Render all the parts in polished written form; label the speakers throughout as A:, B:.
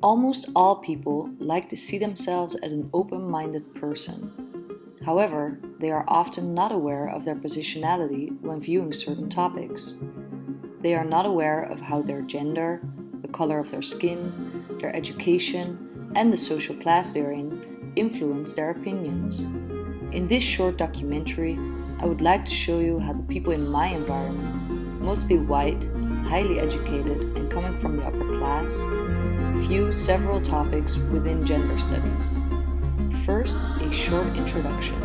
A: Almost all people like to see themselves as an open-minded person. However, they are often not aware of their positionality when viewing certain topics. They are not aware of how their gender, the color of their skin, their education, and the social class they're in influence their opinions. In this short documentary, I would like to show you how the people in my environment, mostly white, highly educated, and coming from the upper class, view several topics within gender studies. First, a short introduction.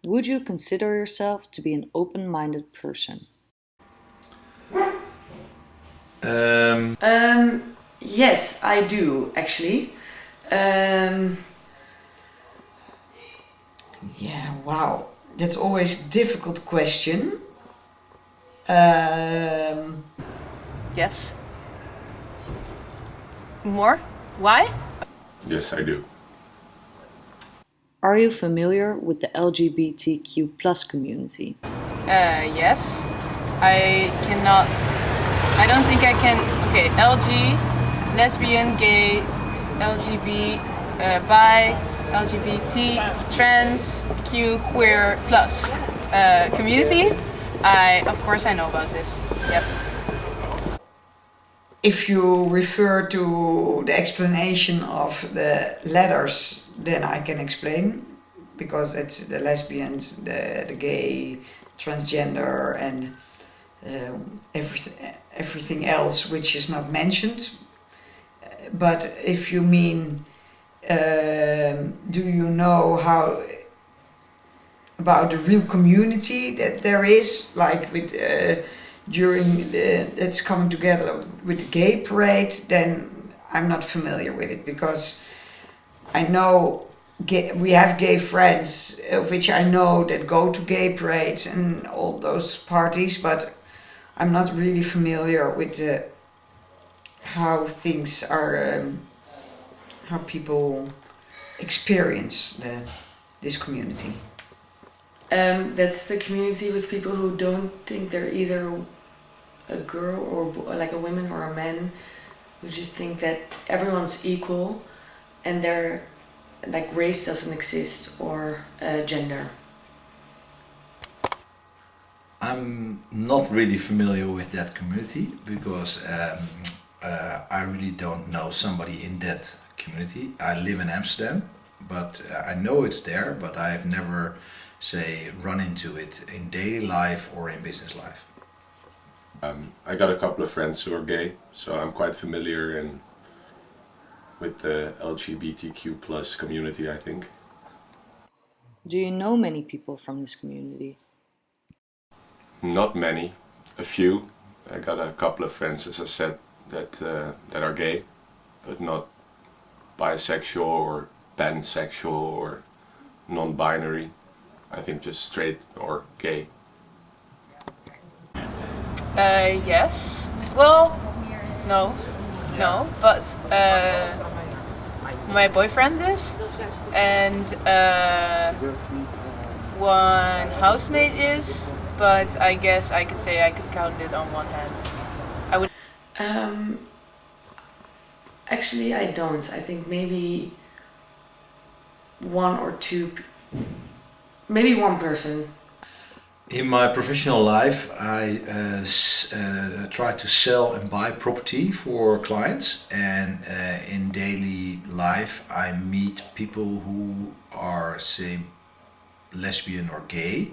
A: Would you consider yourself to be an open-minded person?
B: Yes, I do actually. Yeah, wow, that's always a difficult question.
C: Yes. More? Why?
D: Yes, I do.
A: Are you familiar with the LGBTQ plus community?
C: Yes. I don't think I can. Okay, lesbian, gay, LGB, bi, LGBT, trans, Q, queer, plus community. Of course I know about this. Yep.
B: If you refer to the explanation of the letters, then I can explain, because it's the lesbians, the gay, transgender, and everything else which is not mentioned. But if you mean, do you know how about the real community that there is, like with during that's coming together with the gay parade, then I'm not familiar with it, because I know we have gay friends of which I know that go to gay parades and all those parties, but I'm not really familiar with how things are, how people experience this community. That's the community with people who don't think they're either a girl or like a woman or a man, who just think that everyone's equal and they're like race doesn't exist or gender.
E: I'm not really familiar with that community, because I really don't know somebody in that community. I live in Amsterdam, but I know it's there, but I've never, say, run into it in daily life or in business life.
D: I got a couple of friends who are gay, so I'm quite familiar with the LGBTQ plus community, I think.
A: Do you know many people from this community?
D: Not many, a few. I got a couple of friends, as I said, that are gay, but not bisexual or pansexual or non-binary. I think just straight or gay.
C: Yes. Well, no, but my boyfriend is, and one housemate is, but I guess I could say I could count it on one hand. I would.
B: Actually, I don't. I think maybe one or two, maybe one person.
E: In my professional life, I try to sell and buy property for clients, and in daily life I meet people who are, say, lesbian or gay.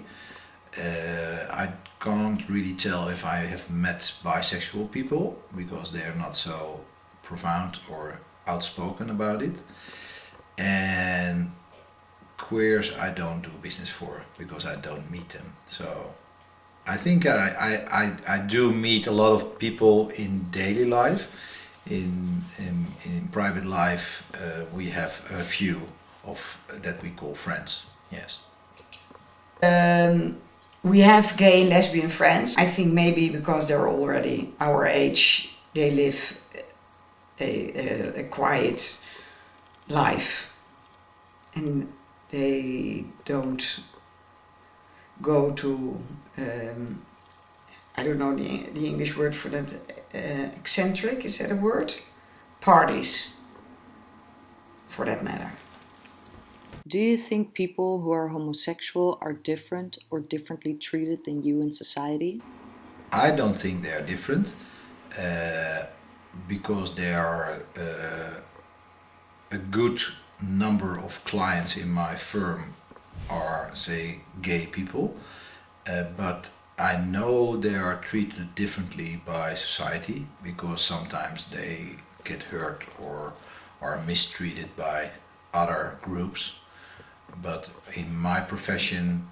E: I can't really tell if I have met bisexual people, because they are not so profound or outspoken about it. And queers I don't do business for, because I don't meet them. So I think I do meet a lot of people in daily life. In private life we have a few of that we call friends, yes.
B: We have gay and lesbian friends. I think maybe because they're already our age, they live a quiet life and they don't go to, I don't know the English word for that, eccentric, is that a word? Parties, for that matter.
A: Do you think people who are homosexual are different or differently treated than you in society?
E: I don't think they are different because there are a good number of clients in my firm are, say, gay people, but I know they are treated differently by society because sometimes they get hurt or are mistreated by other groups. But in my profession,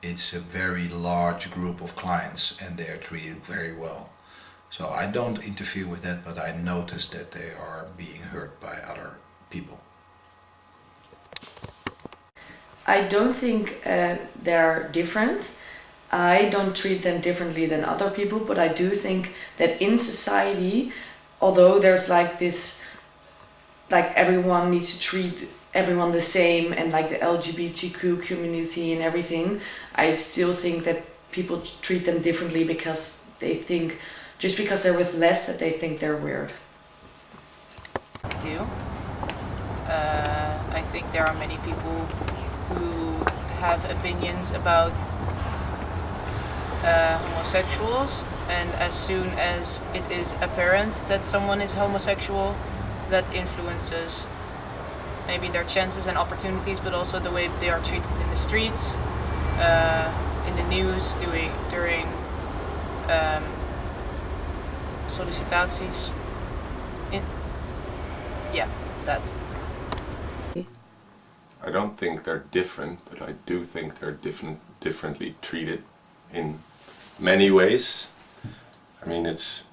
E: it's a very large group of clients and they are treated very well. So I don't interfere with that, but I notice that they are being hurt by other people.
F: I don't think they're different. I don't treat them differently than other people, but I do think that in society, although there's like this, like everyone needs to treat everyone the same and like the LGBTQ community and everything, I still think that people treat them differently because they think, just because they're with less, that they think they're weird.
C: I do. I think there are many people who have opinions about homosexuals, and as soon as it is apparent that someone is homosexual, that influences maybe their chances and opportunities, but also the way they are treated in the streets, in the news, during sollicitaties. Yeah, that.
D: I don't think they're different, but I do think they're differently treated in many ways. I mean, it's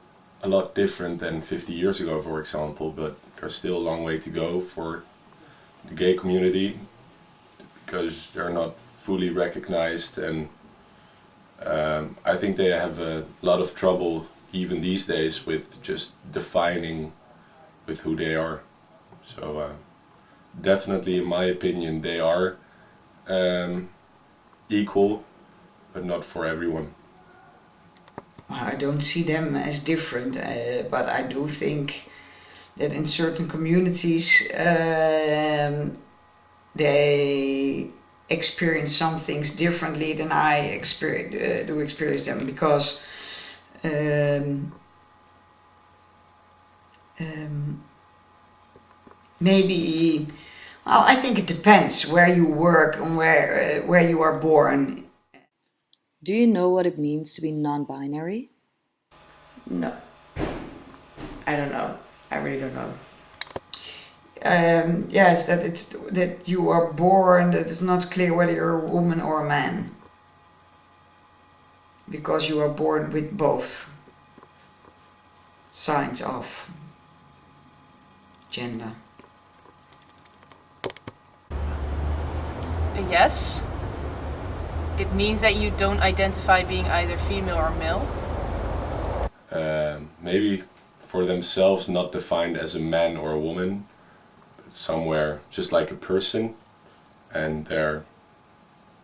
D: a lot different than 50 years ago, for example, but there's still a long way to go for the gay community because they're not fully recognized, and I think they have a lot of trouble even these days with just defining with who they are. So definitely, in my opinion, they are equal, but not for everyone.
B: I don't see them as different, but I do think that in certain communities they experience some things differently than I do experience them, because maybe, well, I think it depends where you work and where you are born.
A: Do you know what it means to be non-binary?
F: No. I don't know. I really don't know.
B: Yes, that you are born, that it's not clear whether you're a woman or a man, because you are born with both signs of gender.
C: Yes. It means that you don't identify being either female or male.
D: Maybe for themselves not defined as a man or a woman, but somewhere just like a person, and their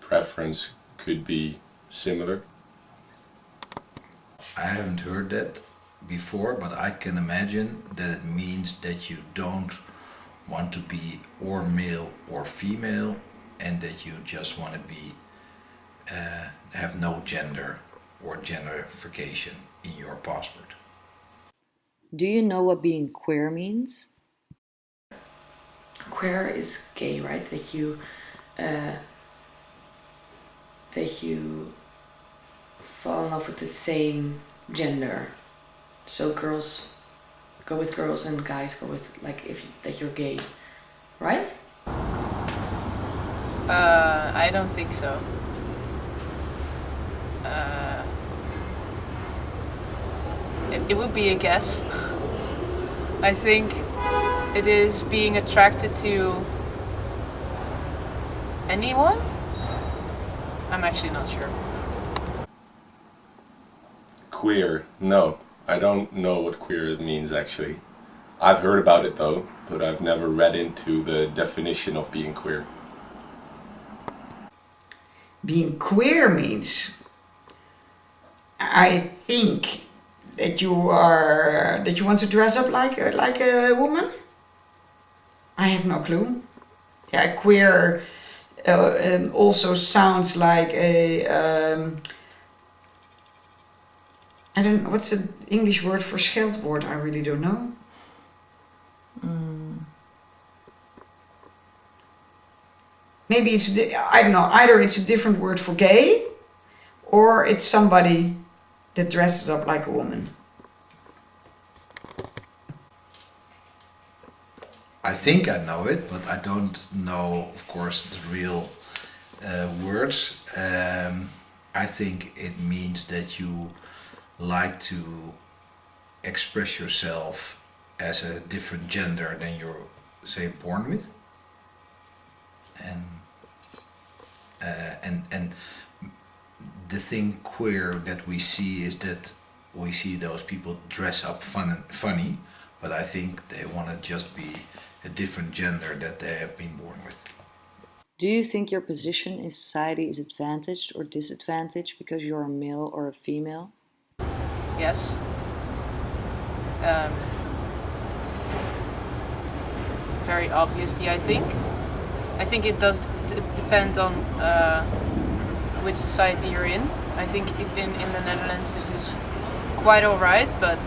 D: preference could be similar.
E: I haven't heard that before, but I can imagine that it means that you don't want to be or male or female, and that you just want to be have no gender or genderification in your passport.
A: Do you know what being queer means?
F: Queer is gay, right? That you fall in love with the same gender. So girls go with girls and guys go with, like, that you're gay, right?
C: I don't think so. It would be a guess. I think it is being attracted to anyone. I'm actually not sure.
D: Queer? No, I don't know what queer means actually. I've heard about it though, but I've never read into the definition of being queer.
B: Being queer means, I think, that you want to dress up like a woman. I have no clue. Yeah, queer also sounds like a I don't know what's the English word for scheldwoord. I really don't know. Maybe it's I don't know. Either it's a different word for gay, or it's somebody that dresses up like a woman.
E: I think I know it, but I don't know, of course, the real words. I think it means that you like to express yourself as a different gender than you're, say, born with. And the thing queer that we see is that we see those people dress up funny, but I think they want to just be a different gender that they have been born with.
A: Do you think your position in society is advantaged or disadvantaged because you're a male or a female?
C: Yes. Very obviously, I think. I think it does depend on which society you're in. I think in the Netherlands this is quite alright, but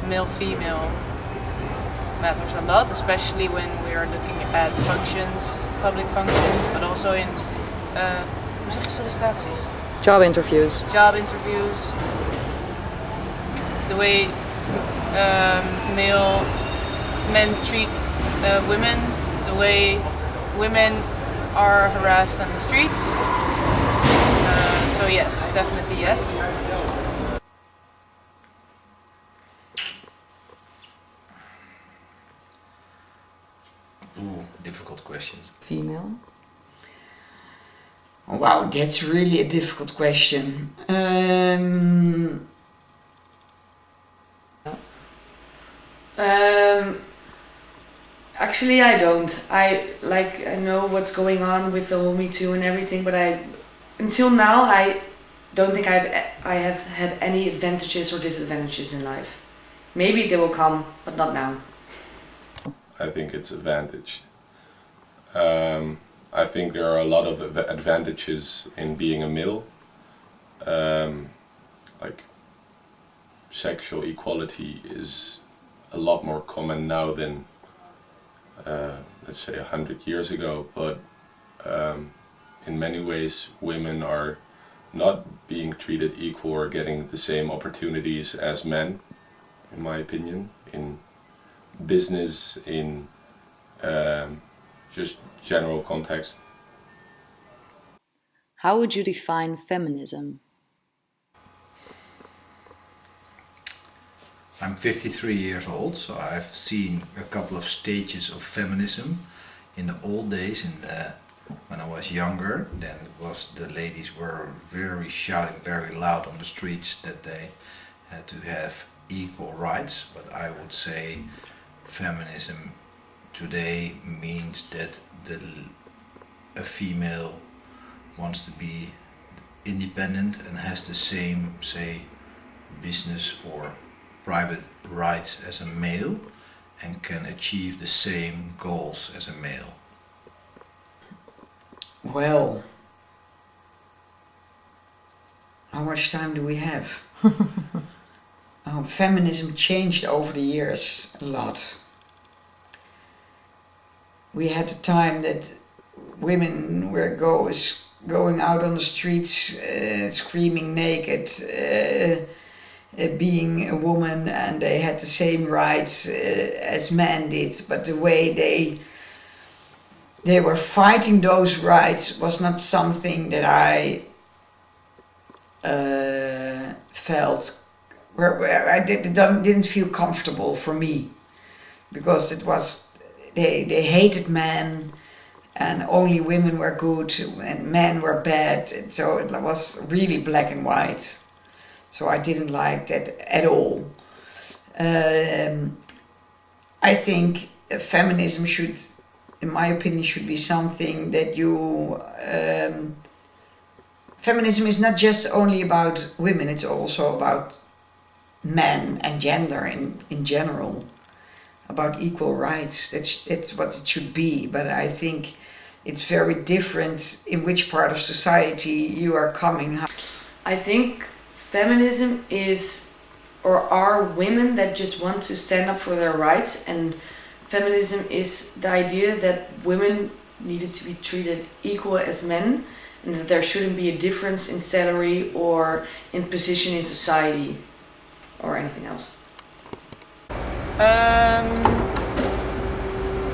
C: male-female matters a lot, especially when we are looking at functions, public functions, but also in hoe zeg je sollicitaties?
A: Job interviews.
C: Job interviews. The way men treat women, the way women are harassed on the streets. So yes, definitely yes.
E: Ooh, difficult questions.
A: Female.
B: Oh, wow, that's really a difficult question.
F: Actually, I don't. I know what's going on with the whole Me Too and everything, but until now I don't think I have had any advantages or disadvantages in life. Maybe they will come, but not now.
D: I think it's advantaged. I think there are a lot of advantages in being a male. Like sexual equality is a lot more common now than let's say 100 years ago, but in many ways women are not being treated equal or getting the same opportunities as men, in my opinion, in business, in just general context.
A: How would you define feminism?
E: I'm 53 years old, so I've seen a couple of stages of feminism. In the old days, when I was younger, then it was the ladies were very shouting very loud on the streets that they had to have equal rights. But I would say feminism today means that a female wants to be independent and has the same, say, business or private rights as a male and can achieve the same goals as a male.
B: Well, how much time do we have? Feminism changed over the years a lot. We had a time that women were going out on the streets screaming naked, being a woman, and they had the same rights as men did, but the way they were fighting those rights was not something that I felt where I didn't feel comfortable for me, because it was they hated men, and only women were good and men were bad. And so it was really black and white. So I didn't like that at all. I think feminism should, in my opinion, should be something that you... feminism is not just only about women, it's also about men and gender in general, about equal rights. That's what it should be. But I think it's very different in which part of society you are coming.
F: I think feminism is, or are women that just want to stand up for their rights, and feminism is the idea that women needed to be treated equal as men, and that there shouldn't be a difference in salary or in position in society or anything else.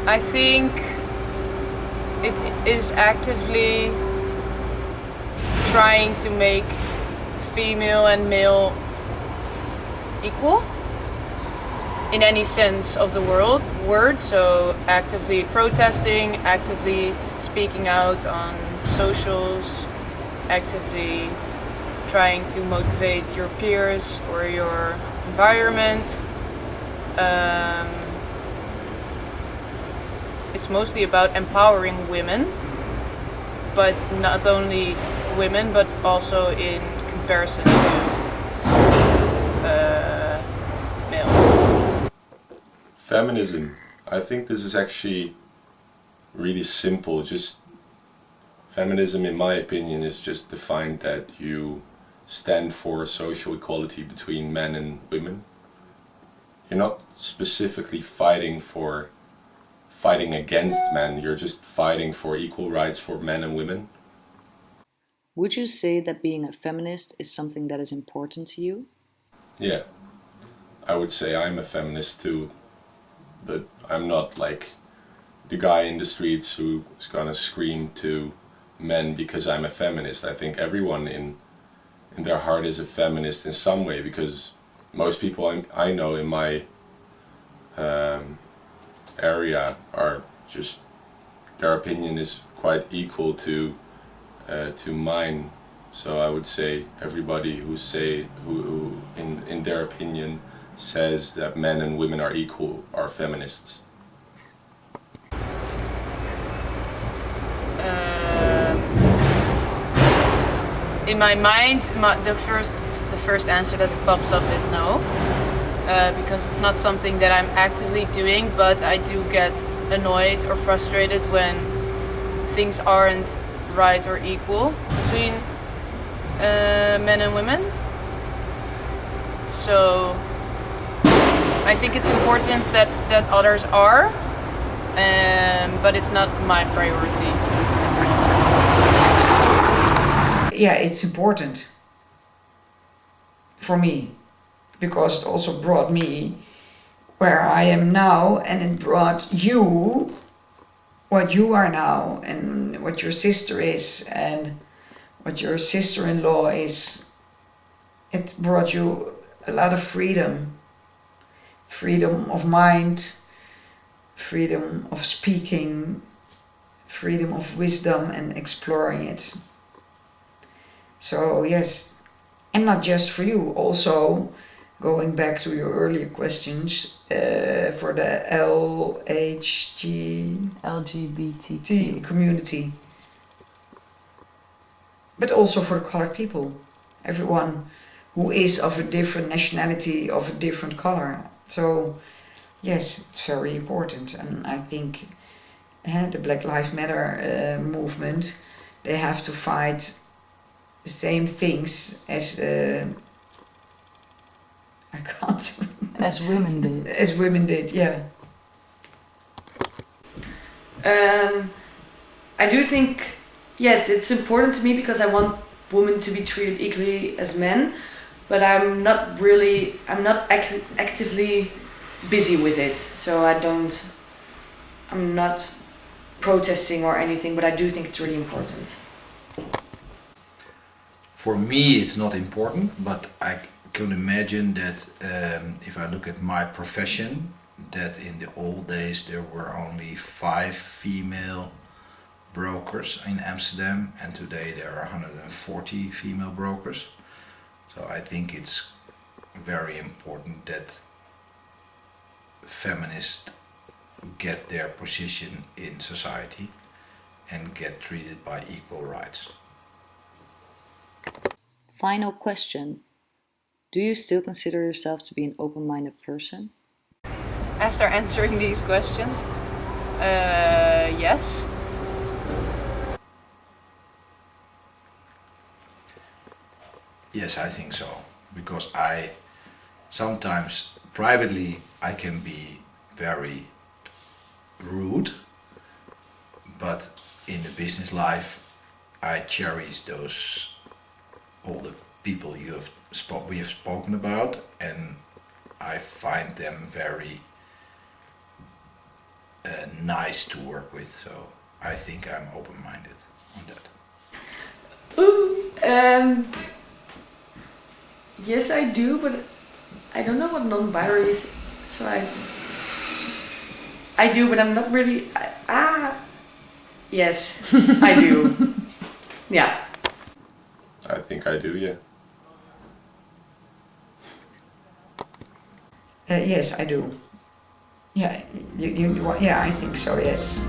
C: I think it is actively trying to make female and male equal in any sense of the word, so actively protesting, actively speaking out on socials, actively trying to motivate your peers or your environment. It's mostly about empowering women, but not only women, but also in comparison to male.
D: Feminism, I think this is actually really simple. Just feminism, in my opinion, is just defined that you stand for social equality between men and women. You're not specifically fighting against men, you're just fighting for equal rights for men and women.
A: Would you say that being a feminist is something that is important to you?
D: Yeah, I would say I'm a feminist too, but I'm not like the guy in the streets who's gonna scream to men because I'm a feminist. I think everyone in their heart is a feminist in some way, because most people I know in my area are just, their opinion is quite equal to mine. So I would say everybody who in their opinion says that men and women are equal are feminists.
C: In my mind, the first answer that pops up is no, because it's not something that I'm actively doing, but I do get annoyed or frustrated when things aren't right or equal between men and women. So I think it's important that others are, but it's not my priority at the moment.
B: Yeah, it's important for me, because it also brought me where I am now, and it brought you what you are now, and what your sister is, and what your sister-in-law is. It brought you a lot of freedom of mind, freedom of speaking, freedom of wisdom and exploring it. So yes, and not just for you, also going back to your earlier questions, for the
A: LGBTQ
B: community, but also for the colored people, everyone who is of a different nationality, of a different color. So yes, it's very important, and I think the Black Lives Matter movement, they have to fight the same things as I can't remember.
A: as women did.
B: As women did, yeah.
F: I do think, yes, it's important to me because I want women to be treated equally as men, but I'm not actively busy with it. So I'm not protesting or anything, but I do think it's really important.
E: For me, it's not important, but I can imagine that if I look at my profession, that in the old days there were only 5 female brokers in Amsterdam, and today there are 140 female brokers. So I think it's very important that feminists get their position in society and get treated by equal rights.
A: Final question. Do you still consider yourself to be an open-minded person?
C: After answering these questions, yes.
E: Yes, I think so, because I sometimes privately I can be very rude, but in the business life I cherish all the people we have spoken about, and I find them very nice to work with. So I think I'm open-minded on that.
F: Ooh, yes, I do, but I don't know what non-binary is. So I do, but I'm not really. Yes, I do. Yeah.
D: I think I do, yeah.
B: Yes, I do. Yeah, yeah, I think so, yes.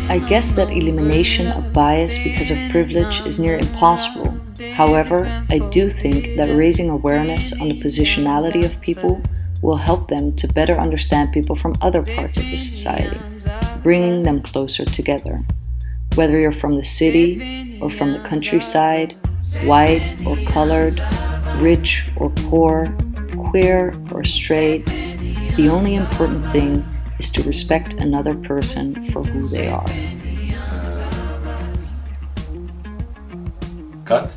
A: I guess that elimination of bias because of privilege is near impossible. However, I do think that raising awareness on the positionality of people will help them to better understand people from other parts of the society, bringing them closer together. Whether you're from the city or from the countryside, white or colored, rich or poor, queer or straight, the only important thing is to respect another person for who they are.
D: Cut?